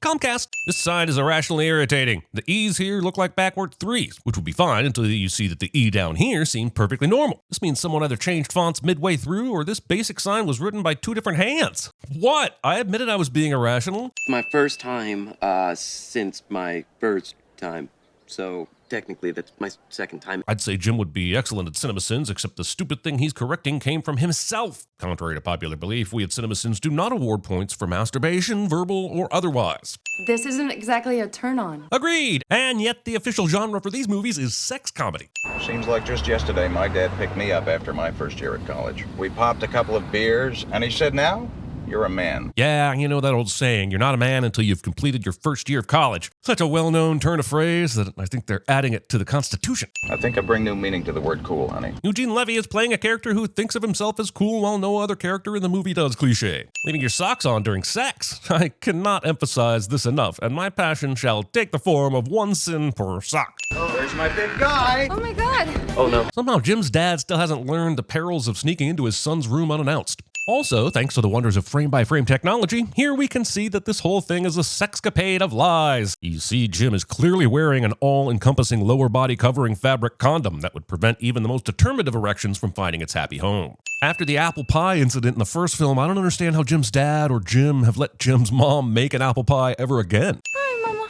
Comcast. This sign is irrationally irritating. The E's here look like backward 3s, which would be fine until you see that the E down here seemed perfectly normal. This means someone either changed fonts midway through or this basic sign was written by 2 different hands. What? I admitted I was being irrational. My first time since my first time. So technically that's my second time. I'd say Jim would be excellent at CinemaSins, except the stupid thing he's correcting came from himself. Contrary to popular belief, we at CinemaSins do not award points for masturbation, verbal or otherwise. This isn't exactly a turn-on. Agreed! And yet the official genre for these movies is sex comedy. Seems like just yesterday my dad picked me up after my first year at college. We popped a couple of beers, and he said, "Now, you're a man." Yeah, you know that old saying, you're not a man until you've completed your first year of college. Such a well-known turn of phrase that I think they're adding it to the Constitution. I think I bring new meaning to the word cool, honey. Eugene Levy is playing a character who thinks of himself as cool while no other character in the movie does cliché. Leaving your socks on during sex. I cannot emphasize this enough, and my passion shall take the form of 1 sin per sock. Oh, there's my big guy. Oh my god! Oh no. Somehow Jim's dad still hasn't learned the perils of sneaking into his son's room unannounced. Also, thanks to the wonders of frame-by-frame technology, here we can see that this whole thing is a sexcapade of lies. You see, Jim is clearly wearing an all-encompassing lower body covering fabric condom that would prevent even the most determined of erections from finding its happy home. After the apple pie incident in the first film, I don't understand how Jim's dad or Jim have let Jim's mom make an apple pie ever again. Hi, Mama.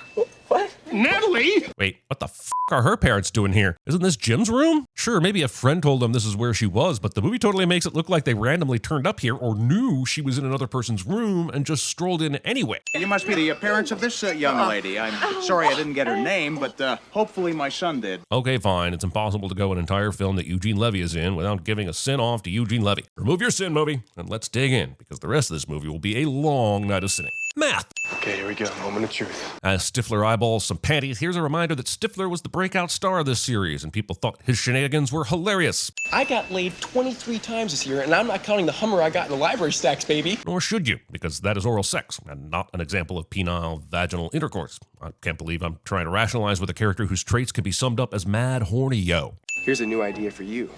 What? Natalie! Wait, what the f*** are her parents doing here? Isn't this Jim's room? Sure, maybe a friend told them this is where she was, but the movie totally makes it look like they randomly turned up here or knew she was in another person's room and just strolled in anyway. You must be the parents of this young lady. I'm sorry I didn't get her name, but hopefully my son did. Okay, fine. It's impossible to go an entire film that Eugene Levy is in without giving a sin off to Eugene Levy. Remove your sin, movie, and let's dig in, because the rest of this movie will be a long night of sinning. Math. Okay, here we go. Moment of truth. As Stifler eyeballs some panties, here's a reminder that Stifler was the breakout star of this series, and people thought his shenanigans were hilarious. I got laid 23 times this year, and I'm not counting the Hummer I got in the library stacks, baby. Nor should you, because that is oral sex, and not an example of penile vaginal intercourse. I can't believe I'm trying to rationalize with a character whose traits can be summed up as mad horny yo. Here's a new idea for you.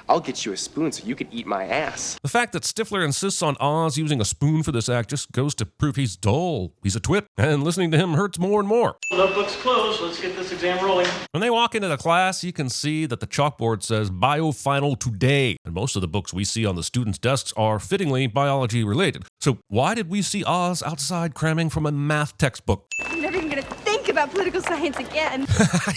I'll get you a spoon so you can eat my ass. The fact that Stifler insists on Oz using a spoon for this act just goes to prove he's dull. He's a twit, and listening to him hurts more and more. Notebook's closed. Let's get this exam rolling. When they walk into the class, you can see that the chalkboard says Bio Final Today, and most of the books we see on the students' desks are fittingly biology related. So why did we see Oz outside cramming from a math textbook? I'm never even gonna think about political science again.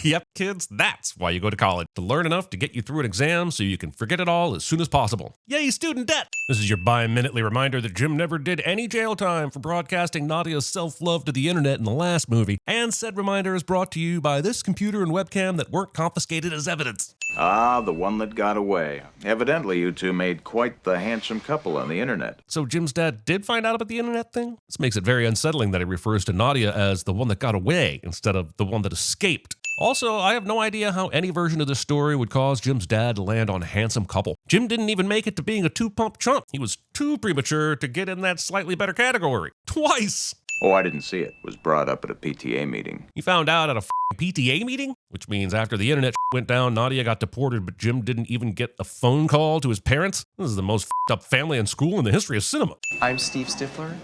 Yep, kids, that's why you go to college. To learn enough to get you through an exam so you can forget it all as soon as possible. Yay, student debt! This is your bi-minutely reminder that Jim never did any jail time for broadcasting Nadia's self-love to the internet in the last movie, and said reminder is brought to you by this computer and webcam that weren't confiscated as evidence. Ah, the one that got away. Evidently, you two made quite the handsome couple on the internet. So Jim's dad did find out about the internet thing? This makes it very unsettling that he refers to Nadia as the one that got away instead of the one that escaped. Also, I have no idea how any version of this story would cause Jim's dad to land on handsome couple. Jim didn't even make it to being a two-pump chump. He was too premature to get in that slightly better category. Twice! Oh, I didn't see it. It was brought up at a PTA meeting. He found out at a PTA meeting? Which means after the internet went down, Nadia got deported, but Jim didn't even get a phone call to his parents? This is the most up family and school in the history of cinema. I'm Steve Stifler,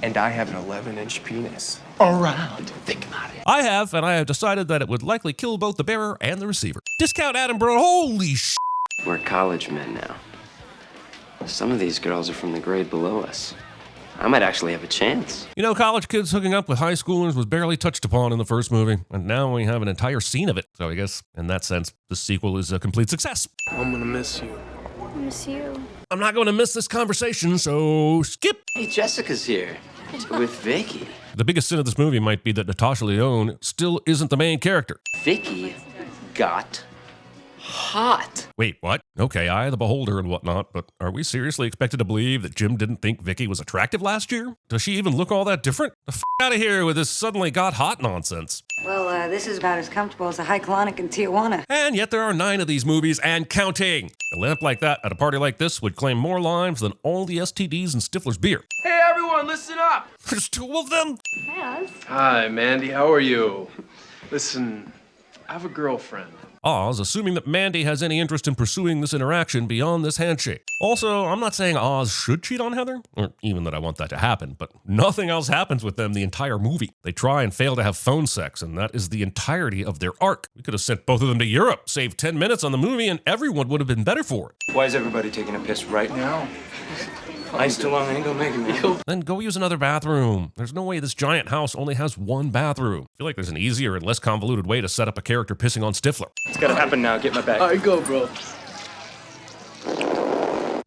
and I have an 11-inch penis. Around. Think about it. I have, and I have decided that it would likely kill both the bearer and the receiver. Discount Adam Bro, holy sh**. We're college men now. Some of these girls are from the grade below us. I might actually have a chance. You know, college kids hooking up with high schoolers was barely touched upon in the first movie, and now we have an entire scene of it. So I guess, in that sense, the sequel is a complete success. I'm gonna miss you. I miss you. I'm not going to miss this conversation, so skip. Hey, Jessica's here. With Vicky. The biggest sin of this movie might be that Natasha Lyonne still isn't the main character. Vicky got hot. Wait, what? Okay, eye of the beholder and whatnot, but are we seriously expected to believe that Jim didn't think Vicky was attractive last year? Does she even look all that different? The f*** out of here with this suddenly got hot nonsense. Well, this is about as comfortable as a high colonic in Tijuana. And yet there are 9 of these movies and counting. A lamp like that at a party like this would claim more lives than all the STDs in Stifler's beer. Hey, everyone, listen up. There's 2 of them? Yes. Hi, Mandy. How are you? Listen, I have a girlfriend. Oz assuming that Mandy has any interest in pursuing this interaction beyond this handshake. Also, I'm not saying Oz should cheat on Heather, or even that I want that to happen, but nothing else happens with them the entire movie. They try and fail to have phone sex, and that is the entirety of their arc. We could have sent both of them to Europe, saved 10 minutes on the movie, and everyone would have been better for it. Why is everybody taking a piss right now? I still on ain't gonna make it. Then go use another bathroom. There's no way this giant house only has one bathroom. I feel like there's an easier and less convoluted way to set up a character pissing on Stifler. It's gotta happen now. Get my bag. All right, go, bro.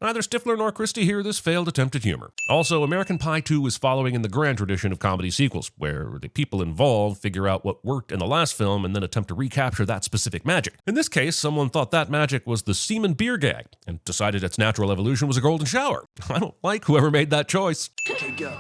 Neither Stifler nor Christie hear this failed attempt at humor. Also, American Pie 2 is following in the grand tradition of comedy sequels, where the people involved figure out what worked in the last film and then attempt to recapture that specific magic. In this case, someone thought that magic was the semen beer gag and decided its natural evolution was a golden shower. I don't like whoever made that choice. Okay, go.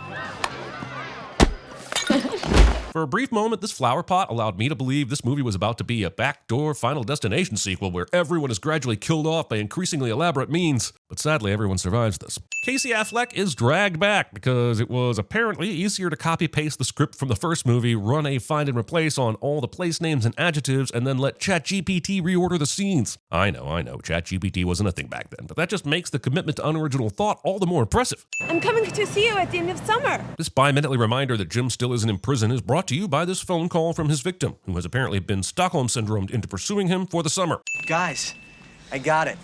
For a brief moment, this flower pot allowed me to believe this movie was about to be a backdoor Final Destination sequel where everyone is gradually killed off by increasingly elaborate means. But sadly, everyone survives this. Casey Affleck is dragged back because it was apparently easier to copy-paste the script from the first movie, run a find and replace on all the place names and adjectives, and then let ChatGPT reorder the scenes. I know, ChatGPT wasn't a thing back then, but that just makes the commitment to unoriginal thought all the more impressive. I'm coming to see you at the end of summer. This bi-minutely reminder that Jim still isn't in prison is brought to you by this phone call from his victim, who has apparently been Stockholm syndromed into pursuing him for the summer. Guys, I got it.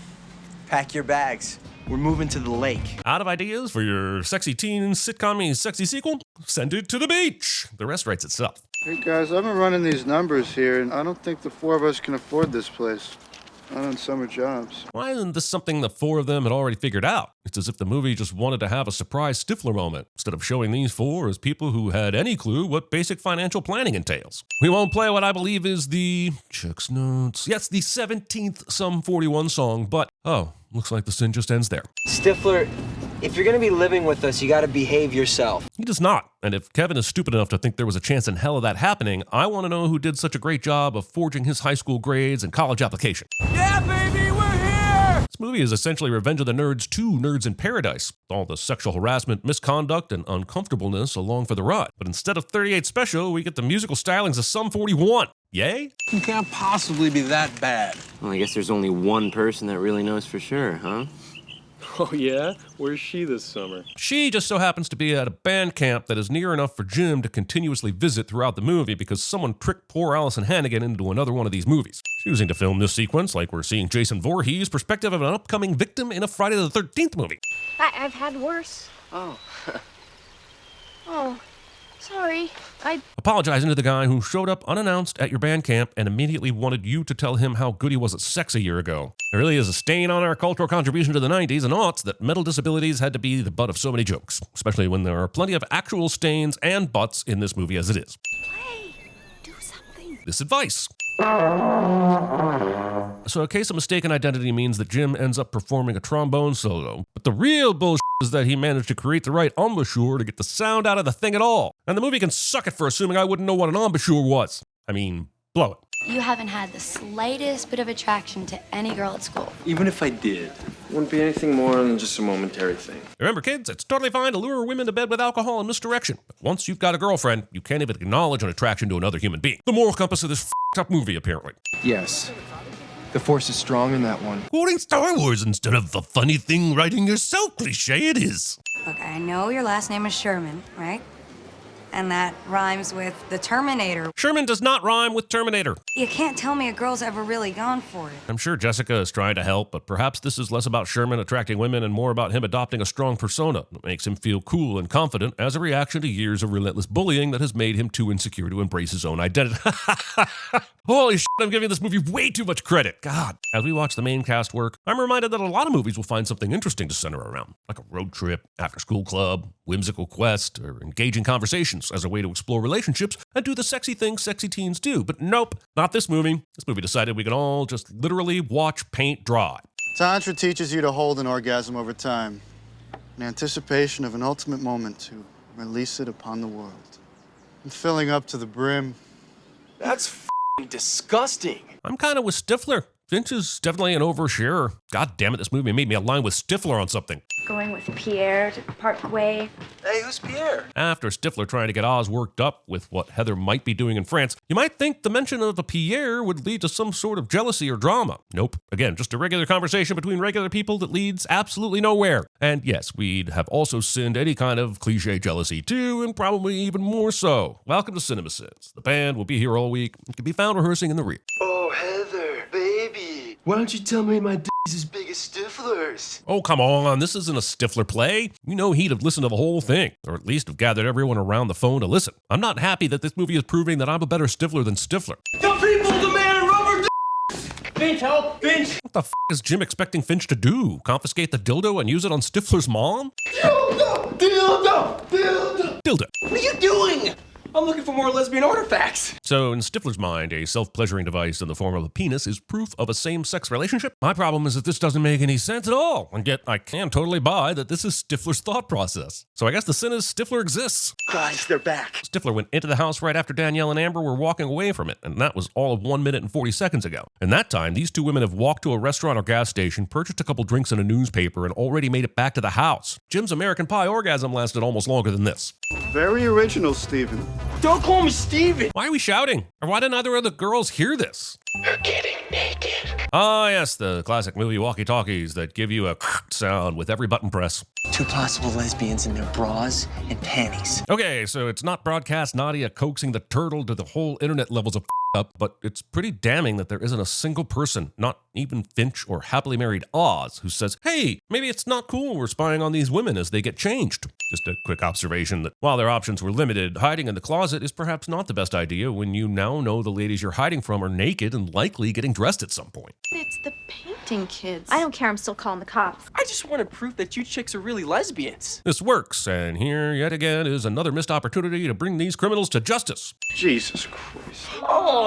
Pack your bags. We're moving to the lake. Out of ideas for your sexy teen sitcom-y sexy sequel? Send it to the beach. The rest writes itself. Hey guys, I've been running these numbers here, and I don't think the four of us can afford this place. Not on summer jobs. Why isn't this something the four of them had already figured out? It's as if the movie just wanted to have a surprise Stifler moment, instead of showing these four as people who had any clue what basic financial planning entails. We won't play what I believe is the... checks notes. Yes, the 17th Sum 41 song, but... oh, looks like the sin just ends there. Stifler, if you're gonna be living with us, you gotta behave yourself. He does not. And if Kevin is stupid enough to think there was a chance in hell of that happening, I want to know who did such a great job of forging his high school grades and college application. Yeah, baby, we're here! This movie is essentially Revenge of the Nerds 2 Nerds in Paradise. All the sexual harassment, misconduct, and uncomfortableness along for the ride. But instead of 38 Special, we get the musical stylings of Sum 41. Yay? You can't possibly be that bad. Well, I guess there's only one person that really knows for sure, huh? Oh, yeah? Where's she this summer? She just so happens to be at a band camp that is near enough for Jim to continuously visit throughout the movie because someone tricked poor Allison Hannigan into another one of these movies. Choosing to film this sequence like we're seeing Jason Voorhees' perspective of an upcoming victim in a Friday the 13th movie. I've had worse. Oh. Oh, sorry. Apologizing to the guy who showed up unannounced at your band camp and immediately wanted you to tell him how good he was at sex a year ago. There really is a stain on our cultural contribution to the 90s and aughts that mental disabilities had to be the butt of so many jokes, especially when there are plenty of actual stains and butts in this movie as it is. Play. Do something. This advice. So a case of mistaken identity means that Jim ends up performing a trombone solo. But the real bullshit is that he managed to create the right embouchure to get the sound out of the thing at all. And the movie can suck it for assuming I wouldn't know what an embouchure was. I mean, blow it. You haven't had the slightest bit of attraction to any girl at school. Even if I did, it wouldn't be anything more than just a momentary thing. Remember, kids, it's totally fine to lure women to bed with alcohol and misdirection. But once you've got a girlfriend, you can't even acknowledge an attraction to another human being. The moral compass of this f***ed-up movie, apparently. Yes. The Force is strong in that one. Quoting Star Wars instead of a funny thing writing yourself cliche it is. Look, I know your last name is Sherman, right? And that rhymes with the Terminator. Sherman does not rhyme with Terminator. You can't tell me a girl's ever really gone for it. I'm sure Jessica is trying to help, but perhaps this is less about Sherman attracting women and more about him adopting a strong persona that makes him feel cool and confident as a reaction to years of relentless bullying that has made him too insecure to embrace his own identity. Holy shit, I'm giving this movie way too much credit. God. As we watch the main cast work, I'm reminded that a lot of movies will find something interesting to center around, like a road trip, after-school club, whimsical quest, or engaging conversations as a way to explore relationships and do the sexy things sexy teens do. But nope, not this movie. This movie decided we could all just literally watch paint dry. Tantra teaches you to hold an orgasm over time, in anticipation of an ultimate moment to release it upon the world. And filling up to the brim. That's f***ing disgusting. I'm kind of with Stifler. Finch is definitely an oversharer. God damn it, this movie made me align with Stifler on something. Going with Pierre to Parkway. Hey, who's Pierre? After Stifler trying to get Oz worked up with what Heather might be doing in France, you might think the mention of a Pierre would lead to some sort of jealousy or drama. Nope. Again, just a regular conversation between regular people that leads absolutely nowhere. And yes, we'd have also sinned any kind of cliche jealousy too, and probably even more so. Welcome to CinemaSins. The band will be here all week. It can be found rehearsing in the rear. Oh, Heather, baby. Why don't you tell me my d***'s as big as Stifler's? Oh, come on. This isn't a Stifler play. You know he'd have listened to the whole thing, or at least have gathered everyone around the phone to listen. I'm not happy that this movie is proving that I'm a better Stifler than Stifler. The people demand rubber Finch, help! Finch! What the f*** is Jim expecting Finch to do? Confiscate the dildo and use it on Stifler's mom? Dildo. What are you doing? I'm looking for more lesbian artifacts. So, in Stifler's mind, a self-pleasuring device in the form of a penis is proof of a same-sex relationship? My problem is that this doesn't make any sense at all, and yet I can totally buy that this is Stifler's thought process. So I guess the sin is Stifler exists. Guys, they're back. Stifler went into the house right after Danielle and Amber were walking away from it, and that was all of 1 minute and 40 seconds ago. In that time, these two women have walked to a restaurant or gas station, purchased a couple drinks and a newspaper, and already made it back to the house. Jim's American Pie orgasm lasted almost longer than this. Very original, Stephen. Don't call me Steven. Why are we shouting? Or why didn't either of the girls hear this? They're getting naked. Ah, yes, the classic movie walkie-talkies that give you a sound with every button press. Two possible lesbians in their bras and panties. Okay, so it's not broadcast Nadia coaxing the turtle to the whole internet levels of up, but it's pretty damning that there isn't a single person, not even Finch or happily married Oz, who says, hey, maybe it's not cool we're spying on these women as they get changed. Just a quick observation that while their options were limited, hiding in the closet is perhaps not the best idea when you now know the ladies you're hiding from are naked and likely getting dressed at some point. It's the painting kids. I don't care, I'm still calling the cops. I just wanted proof that you chicks are really lesbians. This works, and here yet again is another missed opportunity to bring these criminals to justice. Jesus Christ. Oh.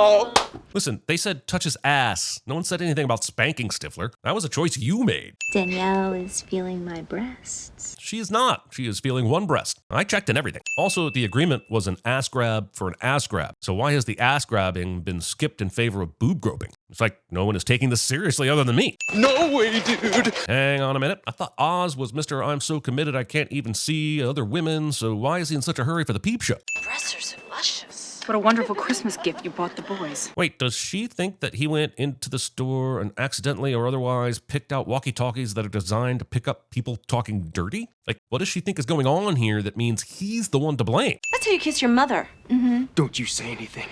Listen, they said touch his ass. No one said anything about spanking Stifler. That was a choice you made. Danielle is feeling my breasts. She is not. She is feeling one breast. I checked in everything. Also, the agreement was an ass grab for an ass grab. So why has the ass grabbing been skipped in favor of boob groping? It's like no one is taking this seriously other than me. No way, dude. Hang on a minute. I thought Oz was Mr. I'm so committed I can't even see other women, so why is he in such a hurry for the peep show? Breasts are so luscious. What a wonderful Christmas gift you bought the boys. Wait, does she think that he went into the store and accidentally or otherwise picked out walkie-talkies that are designed to pick up people talking dirty? Like, what does she think is going on here that means he's the one to blame? That's how you kiss your mother. Don't you say anything.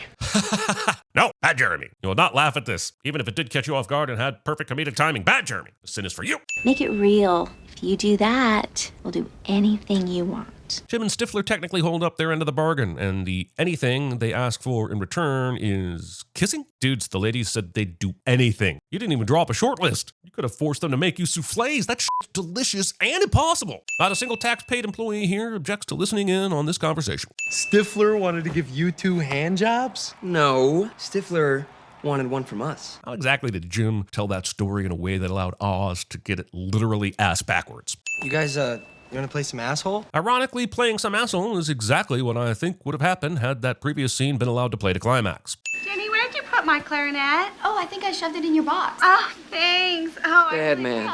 No, bad Jeremy. You will not laugh at this, even if it did catch you off guard and had perfect comedic timing. Bad Jeremy. The sin is for you. Make it real. If you do that, we'll do anything you want. Jim and Stifler technically hold up their end of the bargain, and the anything they ask for in return is kissing? Dudes, the ladies said they'd do anything. You didn't even draw up a short list. You could have forced them to make you souffles. That shit's delicious and impossible. Not a single tax-paid employee here objects to listening in on this conversation. Stifler wanted to give you two hand jobs? No, Stifler wanted one from us. How exactly did Jim tell that story in a way that allowed Oz to get it literally ass backwards? You guys, you wanna play some asshole? Ironically, playing some asshole is exactly what I think would have happened had that previous scene been allowed to play to climax. Jenny, where'd you put my clarinet? Oh, I think I shoved it in your box. Oh, thanks. Oh, Bad man.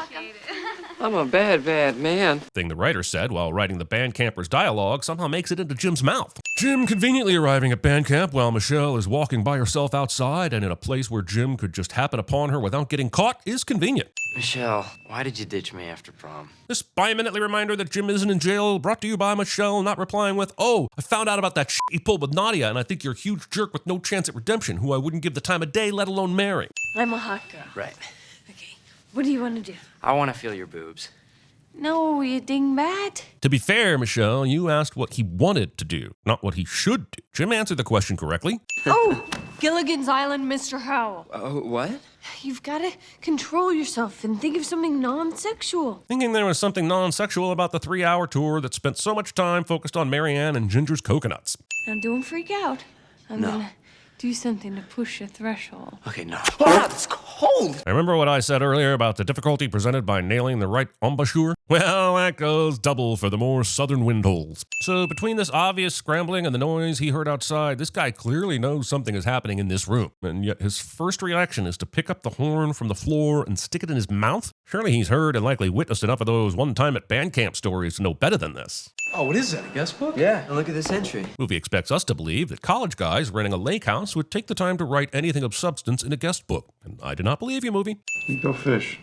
I'm a bad, bad man. Thing the writer said while writing the band camper's dialogue somehow makes it into Jim's mouth. Jim conveniently arriving at band camp while Michelle is walking by herself outside and in a place where Jim could just happen upon her without getting caught is convenient. Michelle, why did you ditch me after prom? This bi-minutely reminder that Jim isn't in jail brought to you by Michelle not replying with, oh, I found out about that shit you pulled with Nadia and I think you're a huge jerk with no chance at redemption who I wouldn't give the time of day, let alone marry. I'm a hot girl. Right. Okay, what do you want to do? I want to feel your boobs. No, you dingbat. To be fair, Michelle, you asked what he wanted to do, not what he should do. Jim answered the question correctly. Oh, Gilligan's Island, Mr. Howell. What? You've got to control yourself and think of something non-sexual. Thinking there was something non-sexual about the 3-hour tour that spent so much time focused on Marianne and Ginger's coconuts. Now, don't freak out. I'm gonna do something to push a threshold. Okay, no. Oh, let's go. Hold! I remember what I said earlier about the difficulty presented by nailing the right embouchure? Well, that goes double for the more southern wind holes. So between this obvious scrambling and the noise he heard outside, this guy clearly knows something is happening in this room. And yet his first reaction is to pick up the horn from the floor and stick it in his mouth? Surely he's heard and likely witnessed enough of those one-time at band camp stories to know better than this. Oh, what is that, a guest book? Yeah, and look at this entry. Movie expects us to believe that college guys renting a lake house would take the time to write anything of substance in a guest book. And I do not believe you, movie. You go fish.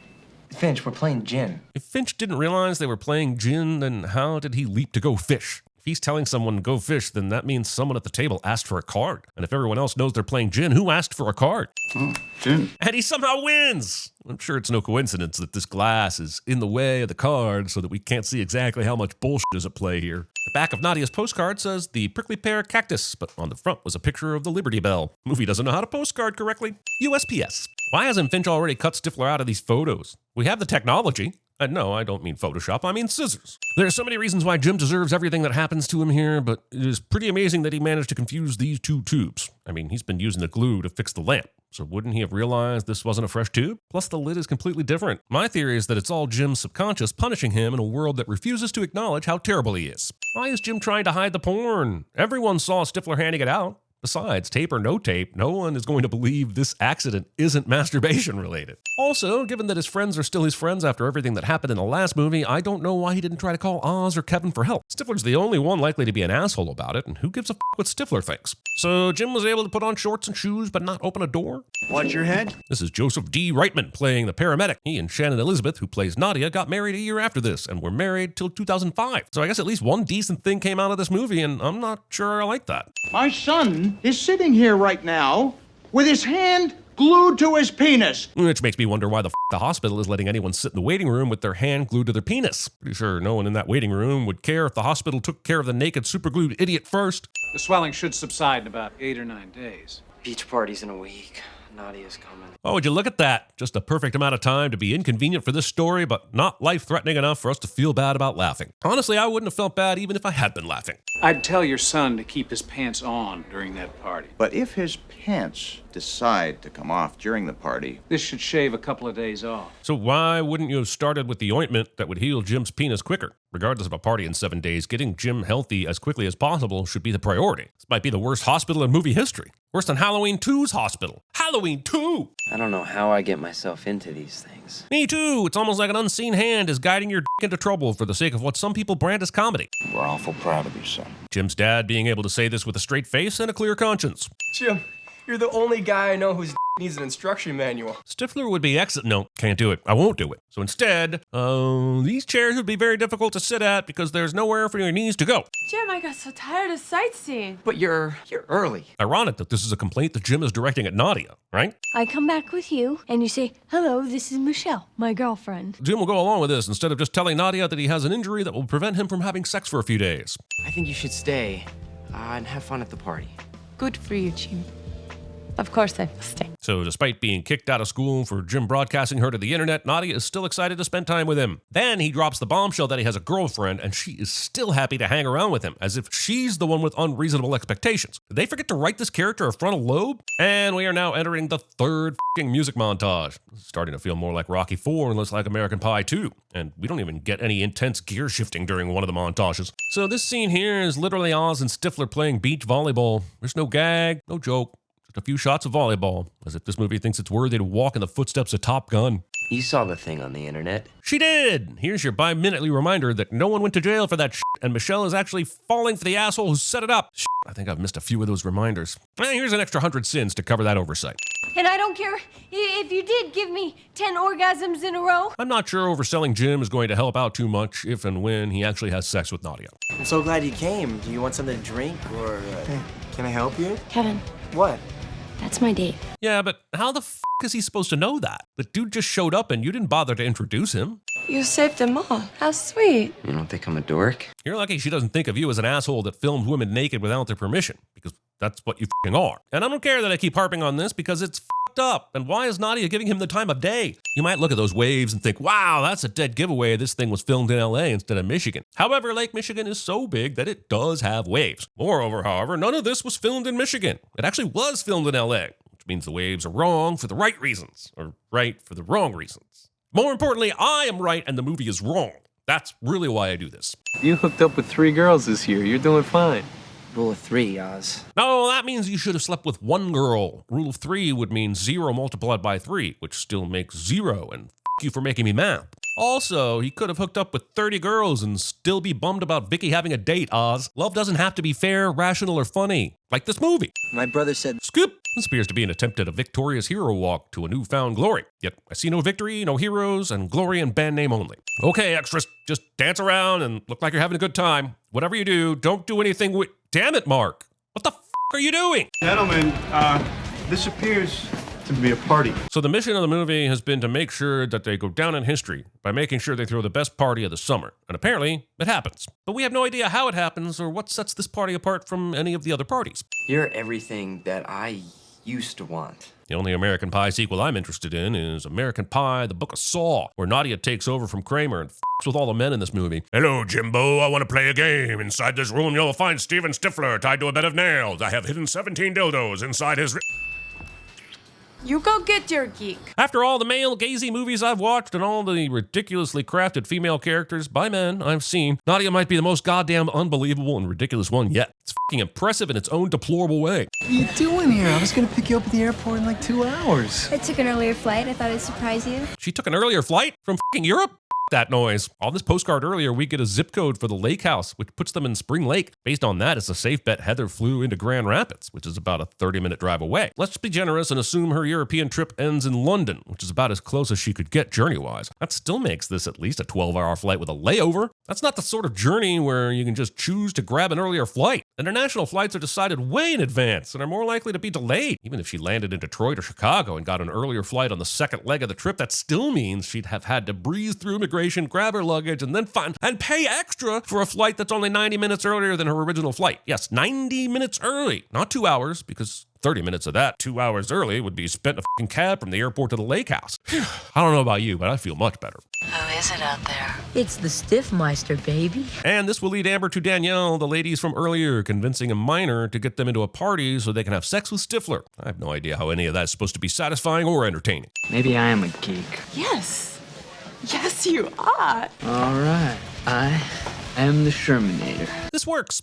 Finch, we're playing gin. If Finch didn't realize they were playing gin, then how did he leap to go fish? If he's telling someone to go fish, then that means someone at the table asked for a card. And if everyone else knows they're playing gin, who asked for a card? Oh, gin. And he somehow wins! I'm sure it's no coincidence that this glass is in the way of the card so that we can't see exactly how much bullshit is at play here. The back of Nadia's postcard says the prickly pear cactus, but on the front was a picture of the Liberty Bell. Movie doesn't know how to postcard correctly. USPS. Why hasn't Finch already cut Stifler out of these photos? We have the technology. And no, I don't mean Photoshop, I mean scissors. There are so many reasons why Jim deserves everything that happens to him here, but it is pretty amazing that he managed to confuse these two tubes. I mean, he's been using the glue to fix the lamp, so wouldn't he have realized this wasn't a fresh tube? Plus, the lid is completely different. My theory is that it's all Jim's subconscious punishing him in a world that refuses to acknowledge how terrible he is. Why is Jim trying to hide the porn? Everyone saw Stifler handing it out. Besides, tape or no tape, no one is going to believe this accident isn't masturbation related. Also, given that his friends are still his friends after everything that happened in the last movie, I don't know why he didn't try to call Oz or Kevin for help. Stifler's the only one likely to be an asshole about it, and who gives a f what Stifler thinks? So Jim was able to put on shorts and shoes but not open a door? Watch your head. This is Joseph D. Reitman playing the paramedic. He and Shannon Elizabeth, who plays Nadia, got married a year after this and were married till 2005. So I guess at least one decent thing came out of this movie, and I'm not sure I like that. My son is sitting here right now with his hand glued to his penis. Which makes me wonder why the hospital is letting anyone sit in the waiting room with their hand glued to their penis. Pretty sure no one in that waiting room would care if the hospital took care of the naked superglued idiot first. The swelling should subside in about 8 or 9 days. Beach party's in a week. Nadia's coming. Oh, would you look at that? Just a perfect amount of time to be inconvenient for this story, but not life-threatening enough for us to feel bad about laughing. Honestly, I wouldn't have felt bad even if I had been laughing. I'd tell your son to keep his pants on during that party. But if his pants decide to come off during the party, This should shave a couple of days off. So why wouldn't you have started with the ointment that would heal Jim's penis quicker? Regardless of a party in 7 days, getting Jim healthy as quickly as possible should be the priority. This might be the worst hospital in movie history. Worse than Halloween 2's hospital. Halloween 2! I don't know how I get myself into these things. Me too! It's almost like an unseen hand is guiding your dick into trouble for the sake of what some people brand as comedy. we're awful proud of you, son. Jim's dad being able to say this with a straight face and a clear conscience. Jim, you're the only guy I know whose needs an instruction manual. Stifler would be no, can't do it. I won't do it. So instead, these chairs would be very difficult to sit at because there's nowhere for your knees to go. Jim, I got so tired of sightseeing. But you're early. Ironic that this is a complaint that Jim is directing at Nadia, right? I come back with you, and you say, hello, this is Michelle, my girlfriend. Jim will go along with this instead of just telling Nadia that he has an injury that will prevent him from having sex for a few days. I think you should stay and have fun at the party. Good for you, Jim. Of course I will stay. So despite being kicked out of school for Jim broadcasting her to the internet, Nadia is still excited to spend time with him. Then he drops the bombshell that he has a girlfriend, and she is still happy to hang around with him, as if she's the one with unreasonable expectations. Did they forget to write this character a frontal lobe? And we are now entering the third music montage. It's starting to feel more like Rocky IV and less like American Pie 2. And we don't even get any intense gear shifting during one of the montages. So this scene here is literally Oz and Stifler playing beach volleyball. There's no gag, no joke. A few shots of volleyball, as if this movie thinks it's worthy to walk in the footsteps of Top Gun. You saw the thing on the internet. She did! Here's your bi-minutely reminder that no one went to jail for that shit, and Michelle is actually falling for the asshole who set it up. Shit, I think I've missed a few of those reminders. Here's an extra 100 sins to cover that oversight. And I don't care if you did give me 10 orgasms in a row. I'm not sure overselling Jim is going to help out too much if and when he actually has sex with Nadia. I'm so glad you came. Do you want something to drink, or can I help you? Kevin, What? that's my date. Yeah, but how the f*** is he supposed to know that? The dude just showed up and you didn't bother to introduce him. You saved them all. How sweet. You don't think I'm a dork? You're lucky she doesn't think of you as an asshole that filmed women naked without their permission, because that's what you f***ing are. And I don't care that I keep harping on this because it's f***ed up. And why is Nadia giving him the time of day? You might look at those waves and think, wow, that's a dead giveaway. This thing was filmed in LA instead of Michigan. However, Lake Michigan is so big that it does have waves. Moreover, however, none of this was filmed in Michigan. It actually was filmed in LA. which means the waves are wrong for the right reasons, or right for the wrong reasons. More importantly, I am right and the movie is wrong. That's really why I do this. You hooked up with 3 girls this year. You're doing fine. Rule of 3, Oz. No, that means you should have slept with 1 girl. Rule of 3 would mean 0 multiplied by 3, which still makes 0, and f*** you for making me math. Also, he could have hooked up with 30 girls and still be bummed about Vicky having a date, Oz. Love doesn't have to be fair, rational, or funny. Like this movie. My brother said... Scoop! This appears to be an attempt at a victorious hero walk to a newfound glory. Yet, I see no victory, no heroes, and glory in band name only. Okay, extras, just dance around and look like you're having a good time. Whatever you do, don't do anything with... Damn it, Mark! What the f*** are you doing? Gentlemen, this appears to be a party. So the mission of the movie has been to make sure that they go down in history by making sure they throw the best party of the summer. And apparently, it happens. But we have no idea how it happens or what sets this party apart from any of the other parties. You're everything that I used to want. The only American Pie sequel I'm interested in is American Pie, The Book of Saw, where Nadia takes over from Kramer and f***s with all the men in this movie. Hello, Jimbo. I want to play a game. Inside this room, you'll find Steven Stifler tied to a bed of nails. I have hidden 17 dildos inside his... You go get your geek. After all the male gazy movies I've watched and all the ridiculously crafted female characters by men I've seen, Nadia might be the most goddamn unbelievable and ridiculous one yet. It's f***ing impressive in its own deplorable way. What are you doing here? I was gonna pick you up at the airport in like 2 hours. I took an earlier flight. I thought I'd surprise you. She took an earlier flight from f***ing Europe? That noise. On this postcard earlier, we get a zip code for the lake house, which puts them in Spring Lake. Based on that, it's a safe bet Heather flew into Grand Rapids, which is about a 30-minute drive away. Let's be generous and assume her European trip ends in London, which is about as close as she could get journey-wise. That still makes this at least a 12-hour flight with a layover. That's not the sort of journey where you can just choose to grab an earlier flight. International flights are decided way in advance and are more likely to be delayed. Even if she landed in Detroit or Chicago and got an earlier flight on the second leg of the trip, that still means she'd have had to breeze through immigration, grab her luggage, and then find and pay extra for a flight that's only 90 minutes earlier than her original flight. Yes, 90 minutes early, not 2 hours, because 30 minutes of that 2 hours early would be spent in a fucking cab from the airport to the lake house. I don't know about you, but I feel much better. Who is it out there? It's the Stiffmeister, baby. And this will lead Amber to Danielle, the ladies from earlier, convincing a minor to get them into a party so they can have sex with Stifler. I have no idea how any of that's supposed to be satisfying or entertaining. Maybe I am a geek. Yes. Yes, you are. All right. I am the Shermanator. This works.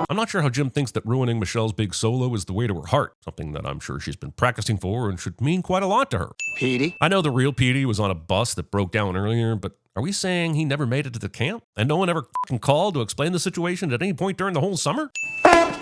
I'm not sure how Jim thinks that ruining Michelle's big solo is the way to her heart, something that I'm sure she's been practicing for and should mean quite a lot to her. Petey? I know the real Petey was on a bus that broke down earlier, but are we saying he never made it to the camp? And no one ever f***ing called to explain the situation at any point during the whole summer?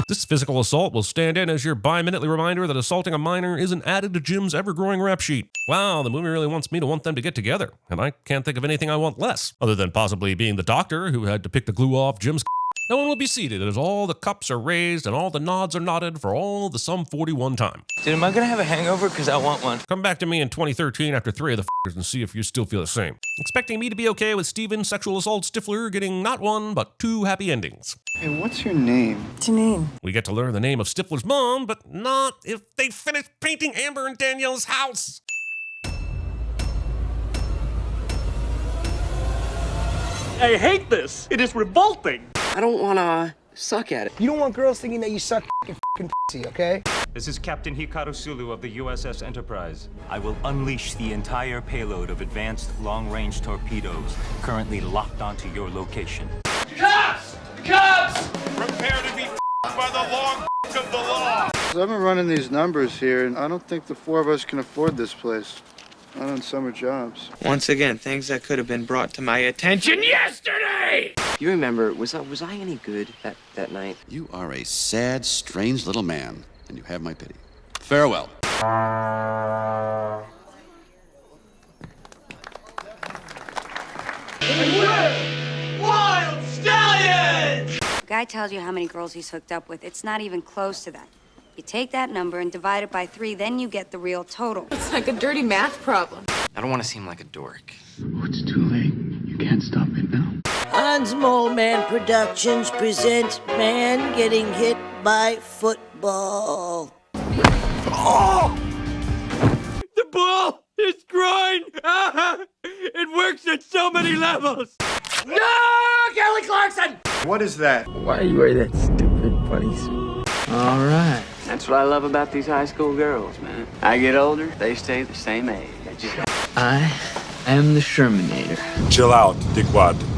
This physical assault will stand in as your bi-minutely reminder that assaulting a minor isn't added to Jim's ever-growing rap sheet. Wow, the movie really wants me to want them to get together, and I can't think of anything I want less, other than possibly being the doctor who had to pick the glue off Jim's. No one will be seated as all the cups are raised and all the nods are nodded for all the sum 41 time. Dude, am I gonna have a hangover? Because I want one. Come back to me in 2013 after 3 of the f***ers and see if you still feel the same. Expecting me to be okay with Steven's sexual assault Stifler getting not 1, but 2 happy endings. Hey, what's your name? Janine. We get to learn the name of Stifler's mom, but not if they finish painting Amber and Danielle's house. I hate this. It is revolting. I don't want to suck at it. You don't want girls thinking that you suck f***ing pussy, okay? This is Captain Hikaru Sulu of the USS Enterprise. I will unleash the entire payload of advanced long-range torpedoes currently locked onto your location. Cops! Cops! Prepare to be by the long of the law. So I've been running these numbers here, and I don't think the 4 of us can afford this place. Not on summer jobs. Once again, things that could have been brought to my attention yesterday! You remember, was I any good that night? You are a sad, strange little man, and you have my pity. Farewell. Wild stallions! Guy tells you how many girls he's hooked up with. It's not even close to that. You take that number and divide it by 3, then you get the real total. It's like a dirty math problem. I don't want to seem like a dork. Oh, it's too late. You can't stop it now. Hans Mole Man Productions presents Man Getting Hit by Football. Oh! The ball is groin! It works at so many levels! No! Kelly Clarkson! What What is that? Why you wear that stupid bunny suit? All right. That's what I love about these high school girls, man. I get older, they stay the same age. I am the Shermanator. Chill out, dickwad.